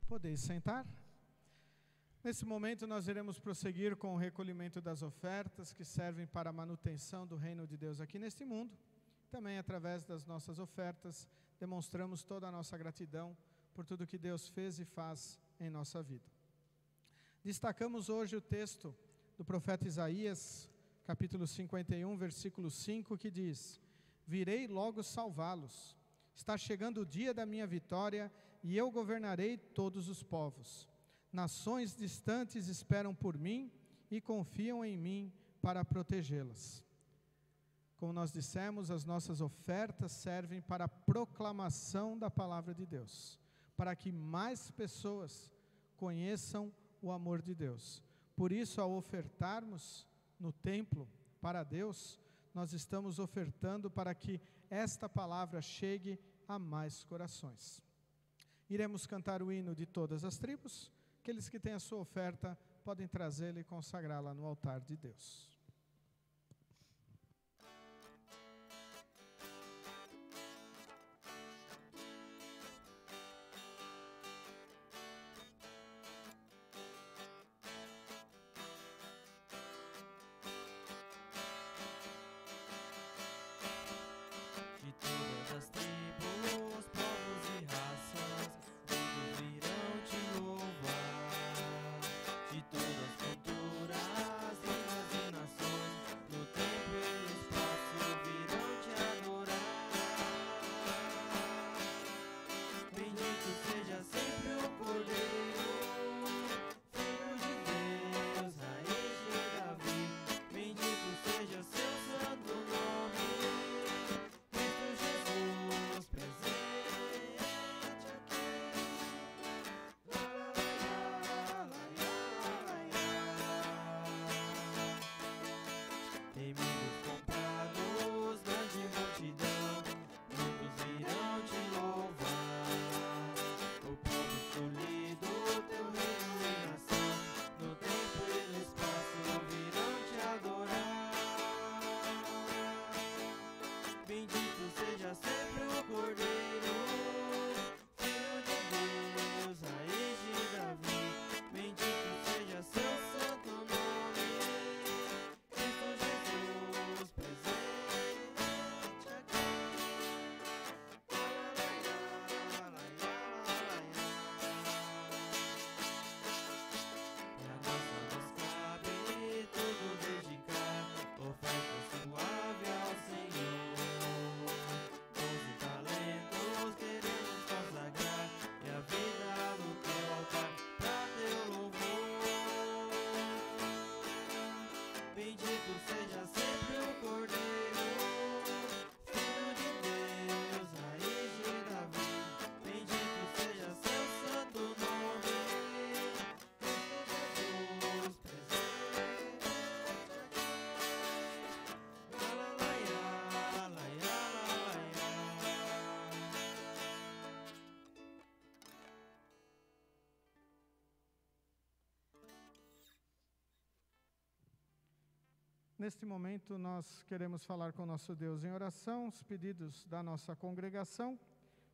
Podeis sentar. Nesse momento nós iremos prosseguir com o recolhimento das ofertas que servem para a manutenção do reino de Deus aqui neste mundo. Também através das nossas ofertas demonstramos toda a nossa gratidão por tudo que Deus fez e faz em nossa vida. Destacamos hoje o texto do profeta Isaías, capítulo 51, versículo 5, que diz: virei logo salvá-los. Está chegando o dia da minha vitória e eu governarei todos os povos. Nações distantes esperam por mim e confiam em mim para protegê-las. Como nós dissemos, as nossas ofertas servem para a proclamação da palavra de Deus, para que mais pessoas conheçam o amor de Deus. Por isso, ao ofertarmos no templo para Deus, nós estamos ofertando para que esta palavra chegue a mais corações. Iremos cantar o hino de todas as tribos. Aqueles que têm a sua oferta podem trazê-la e consagrá-la no altar de Deus. De todas as tribos, povos e raças, todos virão te louvar. De todas as culturas, línguas e nações. Neste momento, nós queremos falar com nosso Deus em oração, os pedidos da nossa congregação,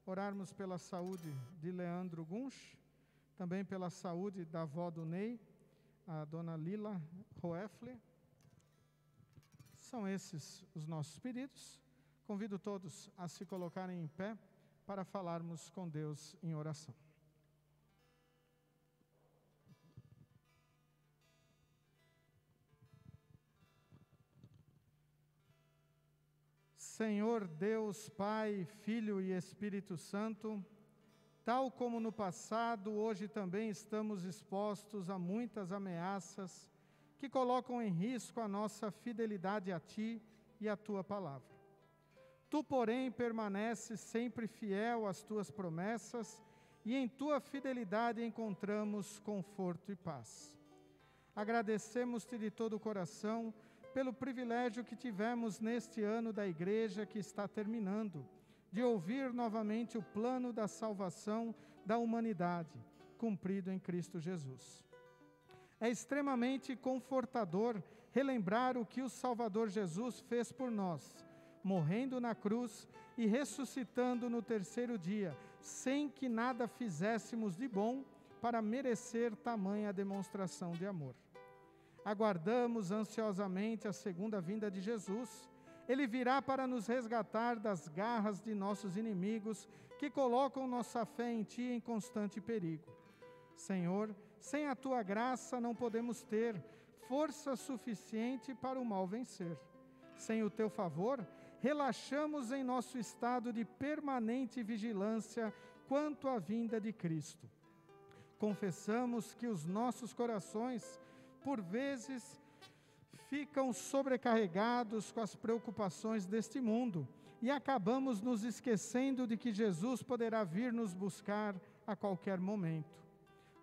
orarmos pela saúde de Leandro Gunsch, também pela saúde da avó do Ney, a dona Lila Roefle. São esses os nossos pedidos. Convido todos a se colocarem em pé para falarmos com Deus em oração. Senhor Deus, Pai, Filho e Espírito Santo, tal como no passado, hoje também estamos expostos a muitas ameaças que colocam em risco a nossa fidelidade a Ti e a Tua palavra. Tu, porém, permaneces sempre fiel às Tuas promessas e em Tua fidelidade encontramos conforto e paz. Agradecemos-Te de todo o coração pelo privilégio que tivemos neste ano da Igreja que está terminando, de ouvir novamente o plano da salvação da humanidade, cumprido em Cristo Jesus. É extremamente confortador relembrar o que o Salvador Jesus fez por nós, morrendo na cruz e ressuscitando no terceiro dia, sem que nada fizéssemos de bom para merecer tamanha demonstração de amor. Aguardamos ansiosamente a segunda vinda de Jesus. Ele virá para nos resgatar das garras de nossos inimigos, que colocam nossa fé em Ti em constante perigo. Senhor, sem a Tua graça não podemos ter força suficiente para o mal vencer. Sem o Teu favor, relaxamos em nosso estado de permanente vigilância quanto à vinda de Cristo. Confessamos que os nossos corações, por vezes, ficam sobrecarregados com as preocupações deste mundo e acabamos nos esquecendo de que Jesus poderá vir nos buscar a qualquer momento.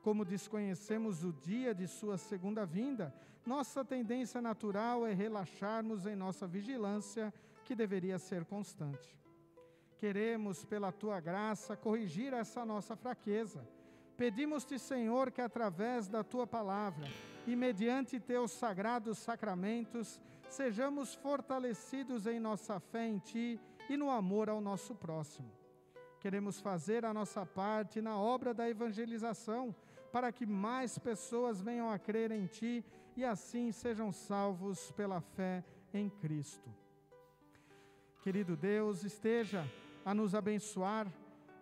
Como desconhecemos o dia de sua segunda vinda, nossa tendência natural é relaxarmos em nossa vigilância, que deveria ser constante. Queremos, pela Tua graça, corrigir essa nossa fraqueza. Pedimos-te, Senhor, que através da Tua palavra e mediante Teus sagrados sacramentos, sejamos fortalecidos em nossa fé em Ti e no amor ao nosso próximo. Queremos fazer a nossa parte na obra da evangelização, para que mais pessoas venham a crer em Ti e assim sejam salvos pela fé em Cristo. Querido Deus, esteja a nos abençoar.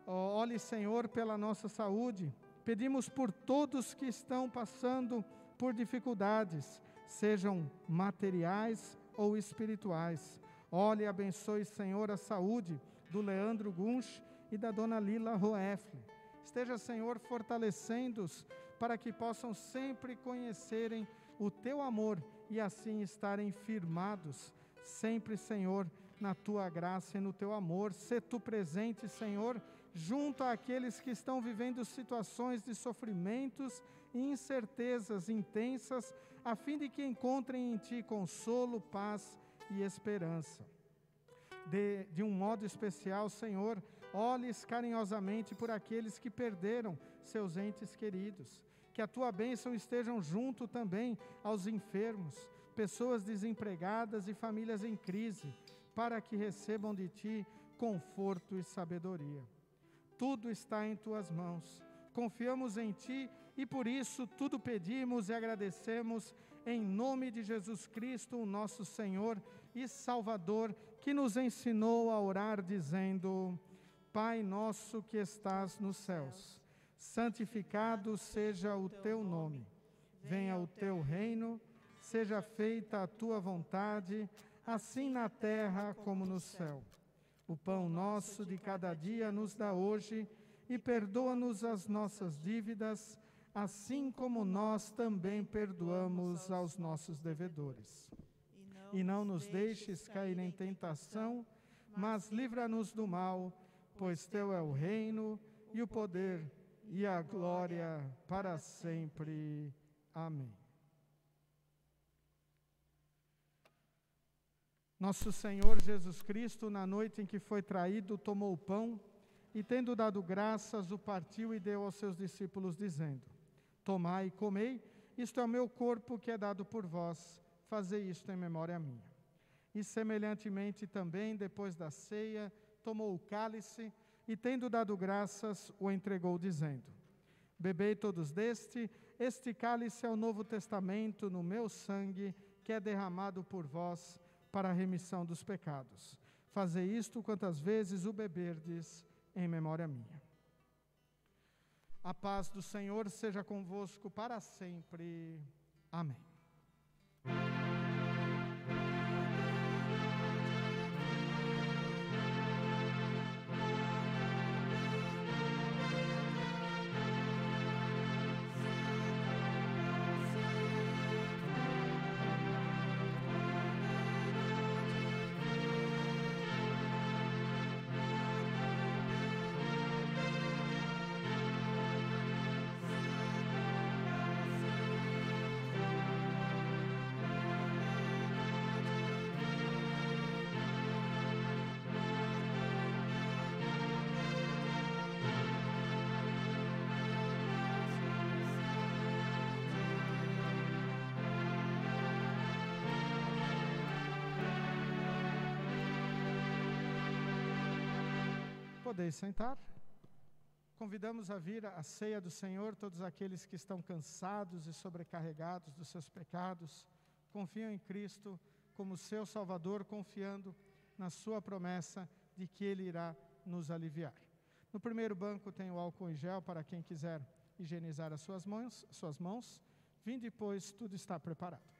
Olhe, Senhor, pela nossa saúde. Pedimos por todos que estão passando por dificuldades, sejam materiais ou espirituais. Olhe e abençoe, Senhor, a saúde do Leandro Gunsch e da dona Lila Roefle. Esteja, Senhor, fortalecendo-os para que possam sempre conhecerem o Teu amor e assim estarem firmados, sempre, Senhor, na Tua graça e no Teu amor. Sê Tu presente, Senhor, junto àqueles que estão vivendo situações de sofrimentos e incertezas intensas, a fim de que encontrem em Ti consolo, paz e esperança. De um modo especial, Senhor, olhes carinhosamente por aqueles que perderam seus entes queridos. Que a Tua bênção esteja junto também aos enfermos, pessoas desempregadas e famílias em crise, para que recebam de Ti conforto e sabedoria. Tudo está em Tuas mãos. Confiamos em Ti e por isso tudo pedimos e agradecemos em nome de Jesus Cristo, o nosso Senhor e Salvador, que nos ensinou a orar dizendo: Pai nosso que estás nos céus, santificado seja o Teu nome. Venha o Teu reino, seja feita a Tua vontade, assim na terra como no céu. O pão nosso de cada dia nos dá hoje e perdoa-nos as nossas dívidas, assim como nós também perdoamos aos nossos devedores. E não nos deixes cair em tentação, mas livra-nos do mal, pois Teu é o reino e o poder e a glória para sempre. Amém. Nosso Senhor Jesus Cristo, na noite em que foi traído, tomou o pão e, tendo dado graças, o partiu e deu aos seus discípulos, dizendo: Tomai e comei, isto é o meu corpo que é dado por vós. fazei isto em memória minha. E semelhantemente também, depois da ceia, tomou o cálice e, tendo dado graças, o entregou, dizendo: bebei todos deste, este cálice é o novo testamento no meu sangue, que é derramado por vós para a remissão dos pecados. Fazei isto quantas vezes o beberdes em memória minha. A paz do Senhor seja convosco para sempre. Amém. Podeis sentar. Convidamos a vir à ceia do Senhor todos aqueles que estão cansados e sobrecarregados dos seus pecados, confiam em Cristo como seu Salvador, confiando na sua promessa de que Ele irá nos aliviar. No primeiro banco tem o álcool em gel para quem quiser higienizar as suas mãos. Vinde, pois, tudo está preparado.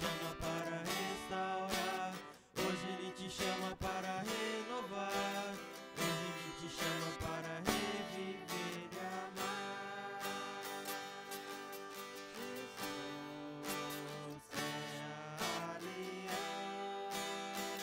chama para restaurar. Hoje Ele te chama para renovar. Hoje Ele te chama para reviver e amar. Jesus é a aliança entre você e Deus.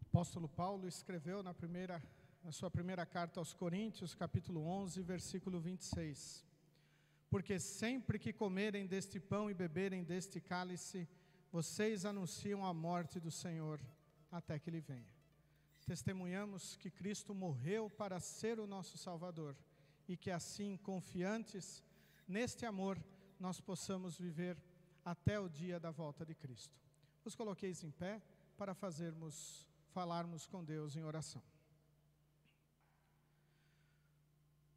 O apóstolo Paulo escreveu na sua primeira carta aos Coríntios, capítulo 11, versículo 26. Porque sempre que comerem deste pão e beberem deste cálice, vocês anunciam a morte do Senhor até que Ele venha. Testemunhamos que Cristo morreu para ser o nosso Salvador e que assim, confiantes neste amor, nós possamos viver até o dia da volta de Cristo. Os coloqueis em pé para falarmos com Deus em oração.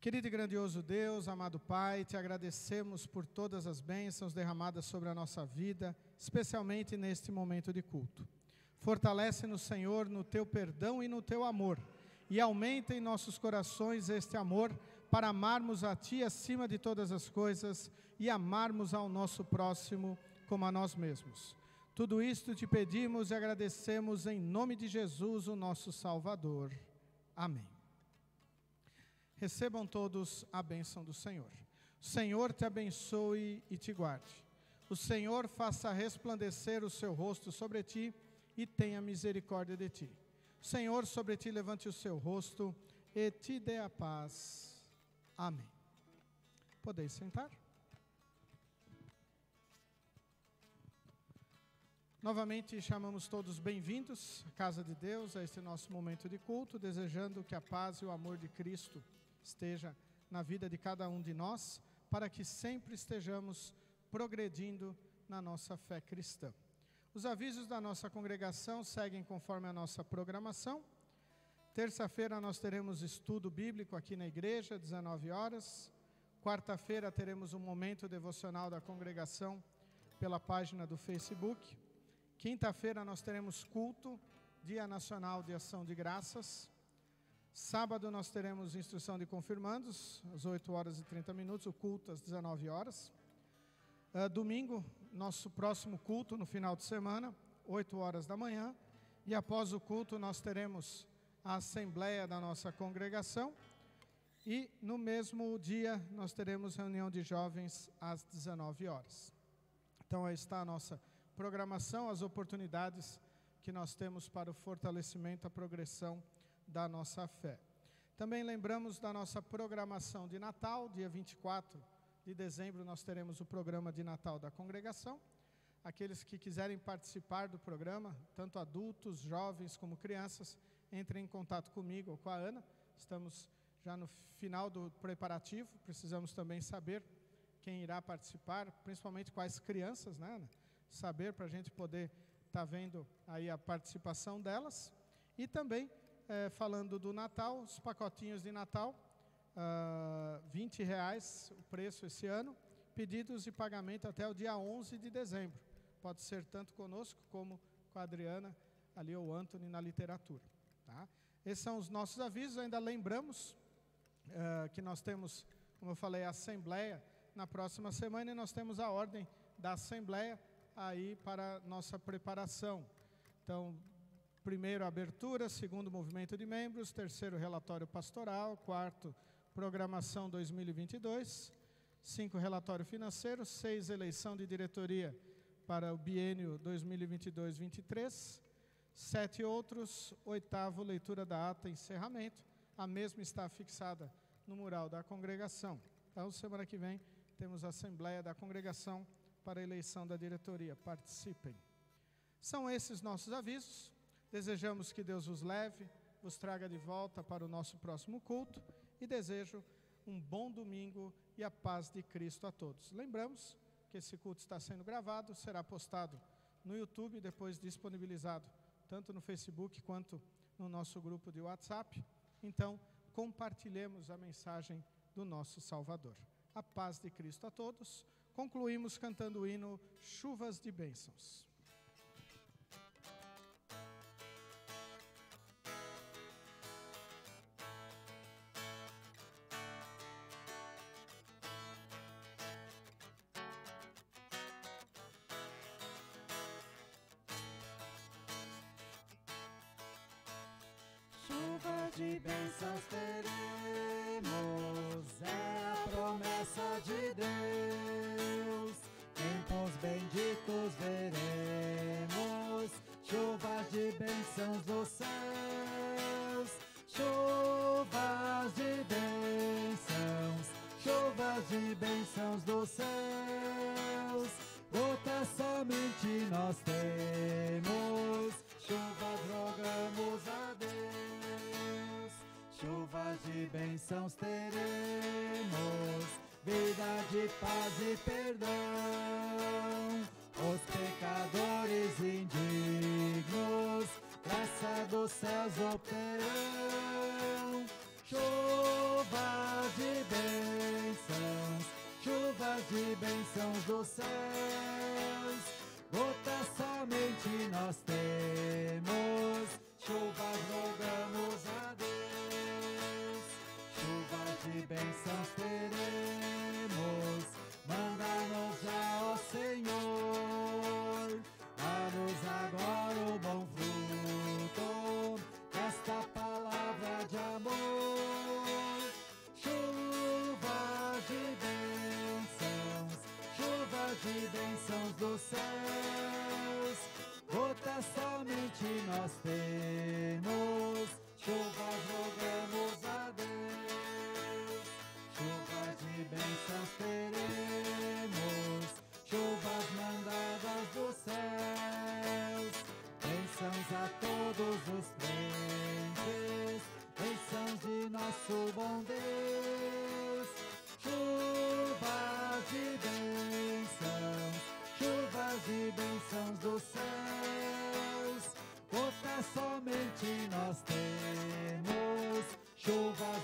Querido e grandioso Deus, amado Pai, te agradecemos por todas as bênçãos derramadas sobre a nossa vida, especialmente neste momento de culto. Fortalece-nos, Senhor, no teu perdão e no teu amor, e aumenta em nossos corações este amor para amarmos a Ti acima de todas as coisas e amarmos ao nosso próximo como a nós mesmos. Tudo isto te pedimos e agradecemos em nome de Jesus, o nosso Salvador. Amém. Recebam todos a bênção do Senhor. O Senhor te abençoe e te guarde. O Senhor faça resplandecer o seu rosto sobre ti e tenha misericórdia de ti. O Senhor sobre ti levante o seu rosto e te dê a paz. Amém. Podeis sentar. Novamente chamamos todos bem-vindos à casa de Deus, a este nosso momento de culto, desejando que a paz e o amor de Cristo esteja na vida de cada um de nós, para que sempre estejamos progredindo na nossa fé cristã. Os avisos da nossa congregação seguem conforme a nossa programação. Terça-feira nós teremos estudo bíblico aqui na igreja, 19 horas. Quarta-feira teremos um momento devocional da congregação pela página do Facebook. Quinta-feira nós teremos culto, Dia Nacional de Ação de Graças. Sábado nós teremos instrução de confirmandos, às 8 horas e 30 minutos, o culto às 19 horas. Domingo, nosso próximo culto no final de semana, 8 horas da manhã. E após o culto nós teremos a assembleia da nossa congregação. E no mesmo dia nós teremos reunião de jovens às 19 horas. Então aí está a nossa programação, as oportunidades que nós temos para o fortalecimento, a progressão da nossa fé. Também lembramos da nossa programação de Natal, dia 24 de dezembro nós teremos o programa de Natal da congregação. Aqueles que quiserem participar do programa, tanto adultos, jovens como crianças, entrem em contato comigo ou com a Ana. Estamos já no final do preparativo, precisamos também saber quem irá participar, principalmente quais crianças, né, Ana? Saber para a gente poder estar vendo aí a participação delas. E também, falando do Natal, os pacotinhos de Natal, R$20 o preço esse ano, pedidos de pagamento até o dia 11 de dezembro. Pode ser tanto conosco como com a Adriana, ali ou o Anthony na literatura. Tá? Esses são os nossos avisos. Ainda lembramos que nós temos, como eu falei, a assembleia na próxima semana e nós temos a ordem da assembleia aí para nossa preparação. Então, primeiro abertura, segundo movimento de membros, terceiro relatório pastoral, quarto programação 2022, 5 relatório financeiro, 6 eleição de diretoria para o biênio 2022-23, 7 outros, 8º leitura da ata encerramento, a mesma está fixada no mural da congregação. Então, semana que vem, temos a assembleia da congregação para a eleição da diretoria. Participem. São esses nossos avisos. Desejamos que Deus vos leve, vos traga de volta para o nosso próximo culto e desejo um bom domingo e a paz de Cristo a todos. Lembramos que esse culto está sendo gravado, será postado no YouTube, depois disponibilizado tanto no Facebook quanto no nosso grupo de WhatsApp. Então, compartilhemos a mensagem do nosso Salvador. A paz de Cristo a todos. Concluímos cantando o hino Chuvas de Bênçãos. Chuva de bênçãos teremos, é a promessa de Deus. Tempos benditos veremos, chuvas de bênçãos dos céus. Chuvas de bênçãos dos céus. Gotas somente nós temos, chuvas rogamos a Deus. Chuvas de bênçãos teremos, vida de paz e perdão. Os pecadores indignos, graça dos céus obterão. Chuvas de bênçãos dos céus. Gotas somente nós temos, chuvas rogamos a Deus. Chuvas de bênçãos teremos, manda-nos já, ó Senhor. Dá-nos agora o bom fruto desta palavra de amor. Chuvas de bênçãos dos céus. Gotas somente nós temos, chuvas rogamos a Deus. Chuvas de bênçãos teremos, chuvas mandadas dos céus. Bênçãos a todos os crentes, bênçãos de nosso bom Deus. Chuvas de bênçãos dos céus. Gotas somente nós temos, chuvas